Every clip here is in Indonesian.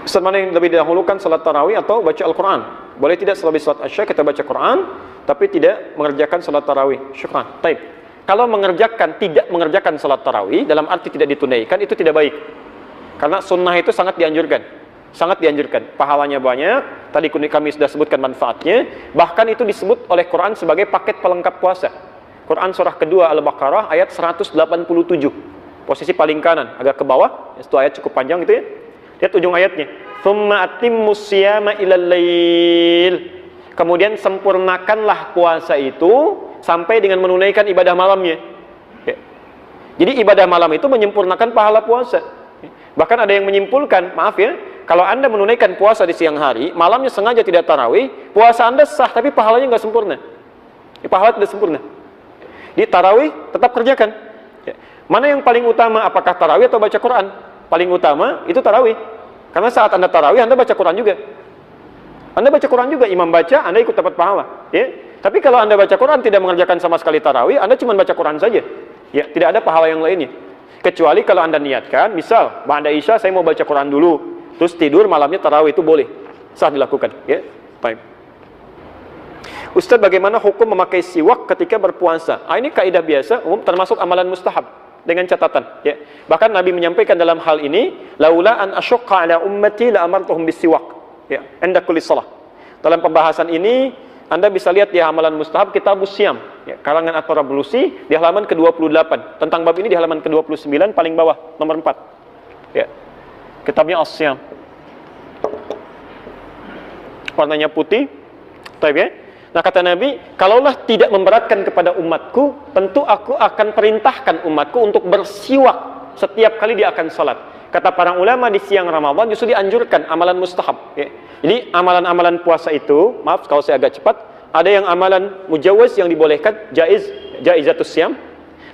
Ustaz, mana yang lebih didahulukan, salat tarawih atau baca Al-Quran? Boleh tidak selebih salat Isya kita baca Quran, tapi tidak mengerjakan salat tarawih? Syukran. Taib. Kalau tidak mengerjakan salat tarawih, dalam arti tidak ditunaikan, itu tidak baik. Karena sunnah itu sangat dianjurkan. Sangat dianjurkan. Pahalanya banyak, tadi kami sudah sebutkan manfaatnya. Bahkan itu disebut oleh Quran sebagai paket pelengkap puasa. Quran surah kedua Al-Baqarah ayat 187. Posisi paling kanan, agak ke bawah. Itu ayat cukup panjang itu ya. Lihat ujung ayatnya. Tsumma atimmus siyama ilal lail. Kemudian sempurnakanlah puasa itu sampai dengan menunaikan ibadah malamnya. Ya. Jadi ibadah malam itu menyempurnakan pahala puasa. Bahkan ada yang menyimpulkan, maaf ya, kalau Anda menunaikan puasa di siang hari, malamnya sengaja tidak tarawih, puasa Anda sah tapi pahalanya nggak sempurna. Pahala tidak sempurna. Di tarawih tetap kerjakan. Ya. Mana yang paling utama, apakah tarawih atau baca Quran? Paling utama itu tarawih. Karena saat Anda tarawih, Anda baca Quran juga. Anda baca Quran juga, imam baca, Anda ikut dapat pahala. Ya. Tapi kalau Anda baca Quran tidak mengerjakan sama sekali tarawih, Anda cuma baca Quran saja. Ya, tidak ada pahala yang lainnya. Kecuali kalau Anda niatkan, misal ba'da Isya saya mau baca Quran dulu, terus tidur malamnya tarawih, itu boleh, sah dilakukan. Ya, baik. Ustaz, bagaimana hukum memakai siwak ketika berpuasa? Ini kaidah biasa, umum, termasuk amalan mustahab dengan catatan. Ya, bahkan Nabi menyampaikan dalam hal ini, laula an asyqa ala ummati la amartuhum bisiwak. Ya, inda kulli shalah. Dalam pembahasan ini Anda bisa lihat di halaman mustahab Kitabus Syam, ya, karangan At-Tarablusi di halaman ke-28. Tentang bab ini di halaman ke-29 paling bawah, nomor 4. Ya. Kitabnya As-Syam. Warnanya putih. Taib ya. Nah, kata Nabi, kalaulah tidak memberatkan kepada umatku, tentu aku akan perintahkan umatku untuk bersiwak setiap kali dia akan salat. Kata para ulama, di siang Ramadan justru dianjurkan amalan mustahab. Ya. Jadi amalan-amalan puasa itu, maaf kalau saya agak cepat, ada yang amalan mujawaz yang dibolehkan, jaizatus syam,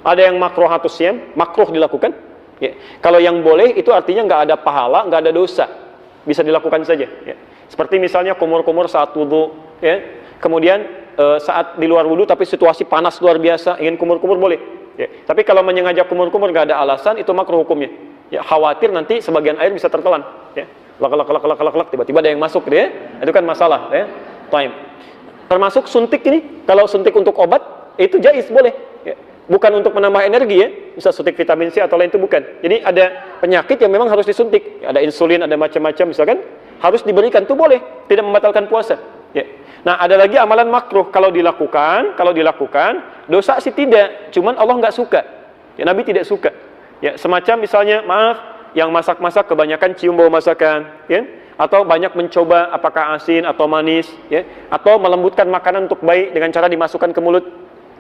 ada yang makruhatus syam, makruh dilakukan. Ya. Kalau yang boleh itu artinya nggak ada pahala, nggak ada dosa, bisa dilakukan saja. Ya. Seperti misalnya kumur-kumur saat wudu, ya. Kemudian saat di luar wudu tapi situasi panas luar biasa, ingin kumur-kumur boleh. Ya. Tapi kalau menyengaja kumur-kumur nggak ada alasan, itu makruh hukumnya. Ya, khawatir nanti sebagian air bisa tertelan. Ya. Lak, tiba-tiba ada yang masuk gitu ya. Itu kan masalah. Ya. Time. Termasuk suntik ini, kalau suntik untuk obat, itu jaiz boleh. Ya. Bukan untuk menambah energi ya, bisa suntik vitamin C atau lain itu bukan. Jadi ada penyakit yang memang harus disuntik. Ada insulin, ada macam-macam misalkan, harus diberikan, itu boleh. Tidak membatalkan puasa. Ya. Nah, ada lagi amalan makruh, kalau dilakukan, dosa sih tidak, cuman Allah nggak suka. Ya, Nabi tidak suka. Ya, semacam misalnya, maaf, yang masak-masak kebanyakan cium bau masakan, ya, atau banyak mencoba apakah asin atau manis, ya, atau melembutkan makanan untuk baik dengan cara dimasukkan ke mulut,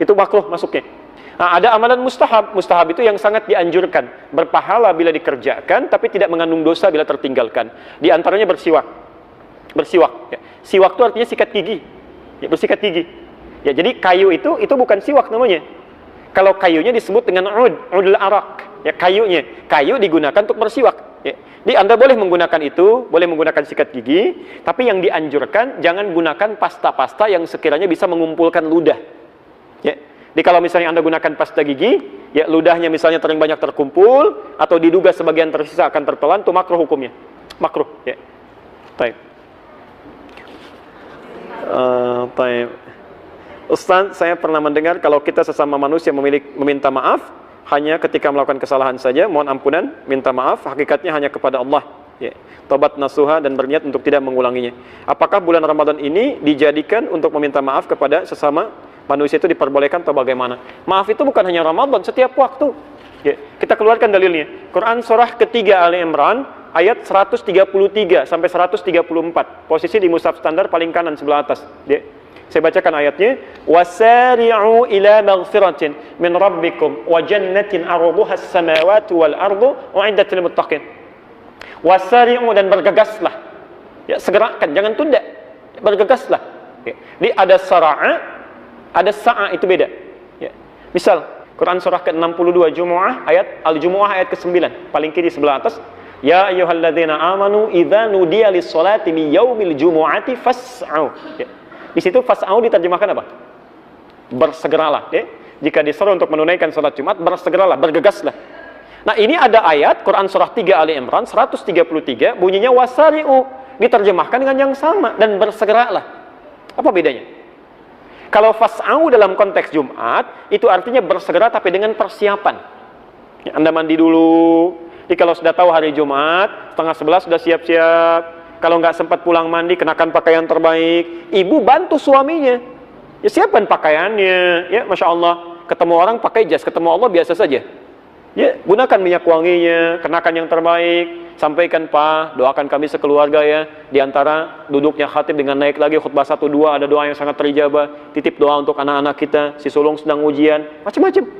itu makruh masuknya. Nah, ada amalan mustahab, mustahab itu yang sangat dianjurkan, berpahala bila dikerjakan, tapi tidak mengandung dosa bila tertinggalkan. Di antaranya bersiwak, ya. Siwak itu artinya sikat gigi, ya, bersikat gigi. Ya, jadi kayu itu bukan siwak namanya. Kalau kayunya disebut dengan udul arak. Ya, kayu digunakan untuk bersiwak. Ya. Jadi Anda boleh menggunakan itu, boleh menggunakan sikat gigi, tapi yang dianjurkan jangan gunakan pasta-pasta yang sekiranya bisa mengumpulkan ludah. Ya. Jadi kalau misalnya Anda gunakan pasta gigi, ya ludahnya misalnya terlalu banyak terkumpul atau diduga sebagian tersisa akan tertelan, itu makruh hukumnya. Makruh. Ya. Baik. Baik. Ustaz, saya pernah mendengar kalau kita sesama manusia meminta maaf hanya ketika melakukan kesalahan saja, mohon ampunan, minta maaf, hakikatnya hanya kepada Allah. Ya. Tobat nasuha dan berniat untuk tidak mengulanginya. Apakah bulan Ramadan ini dijadikan untuk meminta maaf kepada sesama manusia itu diperbolehkan atau bagaimana? Maaf itu bukan hanya Ramadan, setiap waktu. Ya. Kita keluarkan dalilnya. Quran surah ketiga Ali Imran ayat 133 sampai 134. Posisi di mushaf standar paling kanan sebelah atas. Ya. Saya bacakan ayatnya. Wasari'u ila maghfiratin min rabbikum wa jannatin 'arduha as-samawati wal ardu u'iddat lil muttaqin. Wasari'u, dan bergegaslah. Ya, segerakan, jangan tunda. Bergegaslah. Ya. Jadi ada sara'a, ada sa'a, itu beda. Ya. Misal Quran surah ke-62 Jumu'ah ayat Al-Jumu'ah ayat ke-9, paling kiri sebelah atas. Ya ayyuhalladzina amanu idza nudiya lis-sholati min yaumil jumu'ati fas'au. Ya. Di situ fas'au diterjemahkan apa? Bersegeralah. Ya. Jika disuruh untuk menunaikan salat Jumat, bersegeralah, bergegaslah. Nah, ini ada ayat Quran surah 3 Ali Imran 133 bunyinya wasari'u, diterjemahkan dengan yang sama, dan bersegeralah. Apa bedanya? Kalau fas'au dalam konteks Jumat itu artinya bersegera tapi dengan persiapan. Ya, Anda mandi dulu. Jadi kalau sudah tahu hari Jumat, setengah 11 sudah siap-siap. Kalau nggak sempat pulang mandi, kenakan pakaian terbaik. Ibu bantu suaminya. Ya, siapkan pakaiannya. Ya, Masya Allah. Ketemu orang pakai jas, ketemu Allah biasa saja. Ya, gunakan minyak wanginya, kenakan yang terbaik, sampaikan, Pak, doakan kami sekeluarga ya. Di antara duduknya khatib dengan naik lagi khutbah 1-2 ada doa yang sangat terijabah. Titip doa untuk anak-anak kita, si sulung sedang ujian, macam-macam.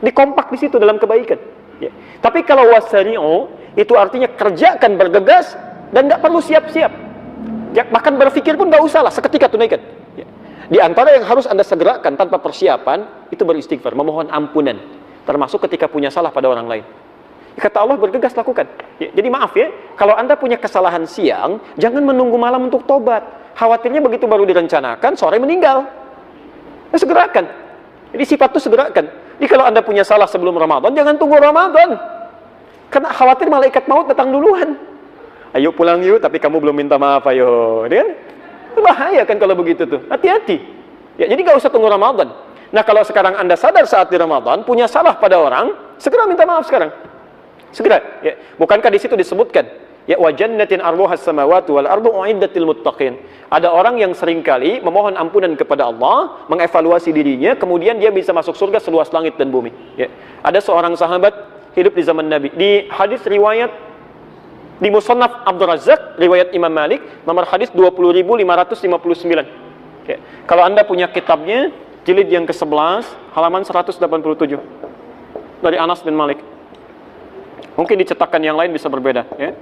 Dikompak di situ dalam kebaikan. Ya. Tapi kalau wasari'u itu artinya kerjakan bergegas dan nggak perlu siap-siap. Ya, bahkan berpikir pun nggak usah lah, seketika tunaikan. Ya. Di antara yang harus Anda segerakan tanpa persiapan itu beristighfar, memohon ampunan. Termasuk ketika punya salah pada orang lain. Kata Allah, bergegas lakukan. Ya, jadi maaf ya, kalau Anda punya kesalahan siang, jangan menunggu malam untuk tobat. Khawatirnya begitu baru direncanakan, sore meninggal. Ya, segerakan. Jadi sifat itu segerakan. Jadi kalau Anda punya salah sebelum Ramadan, jangan tunggu Ramadan. Karena khawatir malaikat maut datang duluan. Ayo pulang yuk, tapi kamu belum minta maaf, ayo. Kan? Itu bahaya kan kalau begitu tuh. Hati-hati. Ya, jadi nggak usah tunggu Ramadan. Nah, kalau sekarang Anda sadar saat di Ramadan punya salah pada orang, segera minta maaf sekarang. Segera, ya. Bukankah di situ disebutkan, ya wa jannatin arduhas samawati wal ardu uiddatil muttaqin. Ada orang yang seringkali memohon ampunan kepada Allah, mengevaluasi dirinya, kemudian dia bisa masuk surga seluas langit dan bumi. Ya. Ada seorang sahabat hidup di zaman Nabi. Di hadis riwayat di Musannaf Abdul Razzaq, riwayat Imam Malik, nomor hadis 20.559. Ya. Kalau Anda punya kitabnya, jilid yang ke-11, halaman 187. Dari Anas bin Malik. Mungkin di cetakan yang lain bisa berbeda. Ya.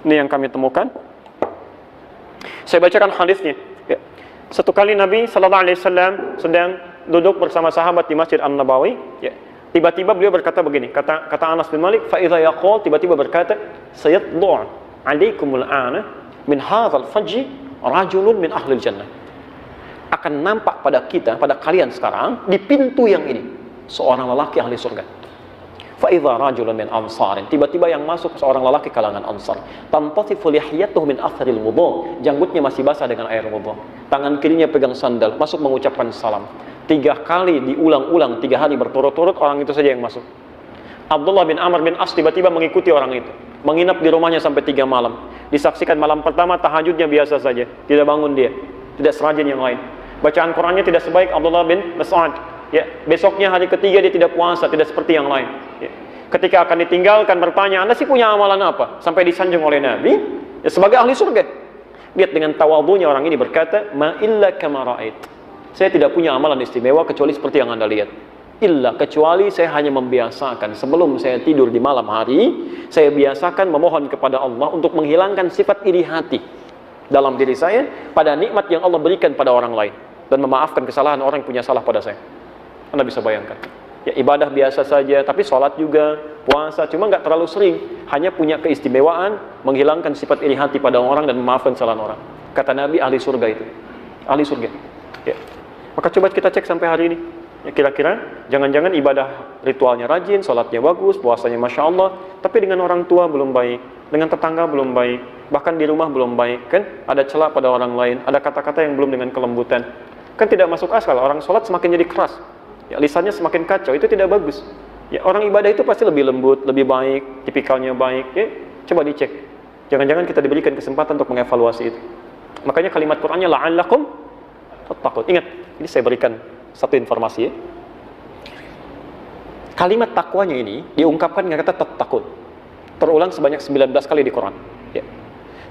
Ini yang kami temukan. Saya bacakan hadisnya. Ya. Satu kali Nabi SAW sedang duduk bersama sahabat di Masjid An-Nabawi. Ya. Tiba-tiba beliau berkata begini. Kata Anas bin Malik, فَإِذَا يَقُولْ, tiba-tiba berkata, سَيَطْلُعْ عَلَيْكُمُ الْآنَ مِنْ هَذَا الْفَجِّ رَجُلٌ مِنْ أَهْلِ الْجَنَّةِ. Akan nampak pada kita, pada kalian sekarang, di pintu yang ini, seorang lelaki ahli surga. Fa'idha rajulun min ansarin, tiba-tiba yang masuk seorang lelaki kalangan ansar. Tantasifu lihyatuhu min atharil wudu, janggutnya masih basah dengan air wudu. Tangan kirinya pegang sandal, masuk mengucapkan salam. 3 kali diulang-ulang, 3 hari berturut-turut, orang itu saja yang masuk. Abdullah bin Amr bin As tiba-tiba mengikuti orang itu, menginap di rumahnya sampai 3 malam. Disaksikan malam pertama tahajudnya biasa saja, tidak bangun dia, tidak serajin yang lain. Bacaan Qurannya tidak sebaik Abdullah bin Mas'ud. Ya, besoknya hari ketiga dia tidak puasa, tidak seperti yang lain. Ya. Ketika akan ditinggalkan bertanya, Anda sih punya amalan apa? Sampai disanjung oleh Nabi, ya, sebagai ahli surga. Lihat dengan tawadhunya orang ini berkata, ma illa kama ra'ait. Saya tidak punya amalan istimewa kecuali seperti yang Anda lihat. Illa, kecuali saya hanya membiasakan sebelum saya tidur di malam hari, saya biasakan memohon kepada Allah untuk menghilangkan sifat iri hati dalam diri saya pada nikmat yang Allah berikan pada orang lain, dan memaafkan kesalahan orang yang punya salah pada saya. Anda bisa bayangkan. Ya, ibadah biasa saja, tapi sholat juga, puasa, cuma nggak terlalu sering. Hanya punya keistimewaan, menghilangkan sifat iri hati pada orang dan memaafkan kesalahan orang. Kata Nabi, ahli surga itu. Ahli surga. Ya. Maka coba kita cek sampai hari ini. Ya, kira-kira, jangan-jangan ibadah ritualnya rajin, sholatnya bagus, puasanya Masya Allah, tapi dengan orang tua belum baik, dengan tetangga belum baik, bahkan di rumah belum baik, kan? Ada celah pada orang lain, ada kata-kata yang belum dengan kelembutan. Kan tidak masuk akal, orang sholat semakin jadi keras. Ya, lisannya semakin kacau, itu tidak bagus. Ya, orang ibadah itu pasti lebih lembut, lebih baik, tipikalnya baik. Ya, coba dicek. Jangan-jangan kita diberikan kesempatan untuk mengevaluasi itu. Makanya kalimat Qur'annya la'allakum tattaqun. Ingat, ini saya berikan satu informasi ya. Kalimat takwanya ini diungkapkan dengan kata tattaqun. Terulang sebanyak 19 kali di Quran. Ya.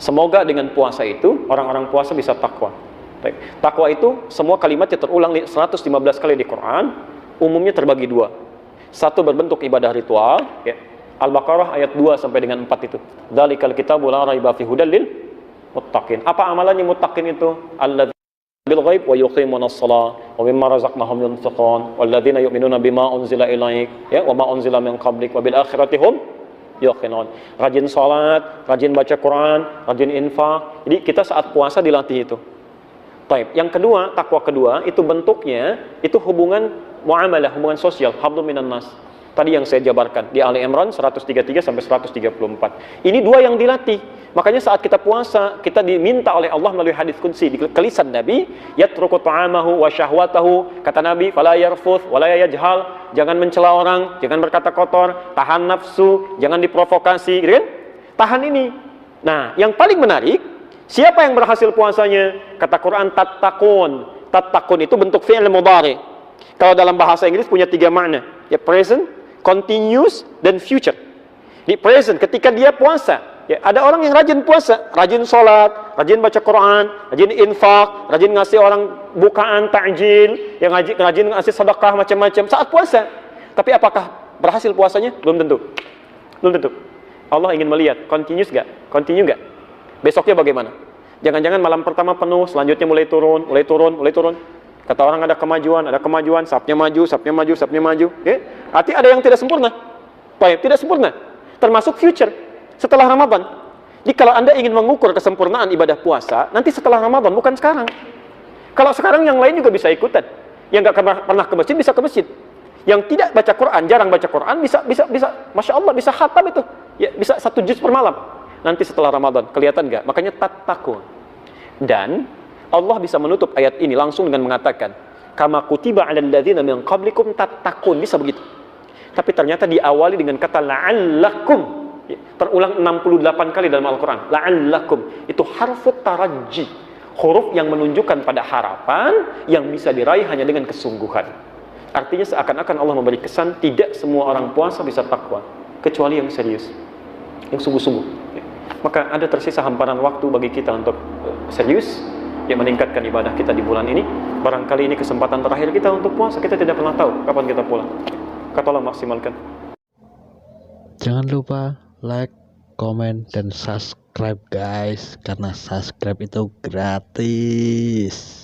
Semoga dengan puasa itu orang-orang puasa bisa takwa. Takwa itu semua kalimatnya terulang 115 kali di Quran, umumnya terbagi 2. Satu berbentuk ibadah ritual, ya. Al-Baqarah ayat 2 sampai dengan 4 itu. Dzalikal kitabu la raiba fihi hudal lil muttaqin. Apa amalannya muttaqin itu? Alladzina bil ghaib wa yuqimuna shalah wa mimma razaqnahum yunfiqun walladzina yu'minuna bima unzila ilaik, ya, wa ma unzila min qablik wa bil akhirati hum yuqinun. Rajin salat, rajin baca Quran, rajin infak. Jadi kita saat puasa dilatih itu. Taib. Yang kedua, takwa kedua itu bentuknya itu hubungan muamalah, hubungan sosial, hablum minan nas. Tadi yang saya jabarkan di Ali Imran 133 sampai 134. Ini dua yang dilatih. Makanya saat kita puasa, kita diminta oleh Allah melalui hadis qudsi di lisan Nabi, yatruku ta'amahu wa syahwatahu. Kata Nabi, fala yarfuth wa la yajhal. Jangan mencela orang, jangan berkata kotor, tahan nafsu, jangan diprovokasi, gitu kan? Tahan ini. Nah, yang paling menarik, siapa yang berhasil puasanya? Kata Quran, tattaqun. Tattaqun itu bentuk fi'il mudhari. Kalau dalam bahasa Inggris punya 3 makna. Ya, present, continuous, dan future. Di present, ketika dia puasa, ya, ada orang yang rajin puasa, rajin sholat, rajin baca Quran, rajin infak, rajin ngasih orang bukaan, takjil, yang rajin ngasih sedekah macam-macam saat puasa. Tapi apakah berhasil puasanya? Belum tentu. Belum tentu. Allah ingin melihat, continuous gak? Continue gak? Besoknya bagaimana? Jangan-jangan malam pertama penuh, selanjutnya mulai turun, mulai turun, mulai turun. Kata orang ada kemajuan, sapnya maju, sapnya maju, sapnya maju. Ya? Arti ada yang tidak sempurna. Baik, tidak sempurna. Termasuk future, setelah Ramadan. Jadi kalau Anda ingin mengukur kesempurnaan ibadah puasa, nanti setelah Ramadan, bukan sekarang. Kalau sekarang yang lain juga bisa ikutan. Yang gak pernah ke masjid, bisa ke masjid. Yang tidak baca Quran, jarang baca Quran, bisa, Masya Allah, bisa khatam itu. Ya, bisa 1 juz per malam. Nanti setelah Ramadan, kelihatan gak? Makanya tattaqun. Dan Allah bisa menutup ayat ini langsung dengan mengatakan, kama kutiba 'alal ladzina min qablikum tattaqun, bisa begitu. Tapi ternyata diawali dengan kata la'allakum. Terulang 68 kali dalam Al-Qur'an. La'allakum itu harfu taraji, huruf yang menunjukkan pada harapan yang bisa diraih hanya dengan kesungguhan. Artinya seakan-akan Allah memberi kesan tidak semua orang puasa bisa takwa, kecuali yang serius, yang sungguh-sungguh. Maka ada tersisa hamparan waktu bagi kita untuk serius, yang meningkatkan ibadah kita di bulan ini. Barangkali ini kesempatan terakhir kita untuk puasa. Kita tidak pernah tahu kapan kita pulang. Katalah maksimalkan. Jangan lupa like, komen, dan subscribe guys, karena subscribe itu gratis.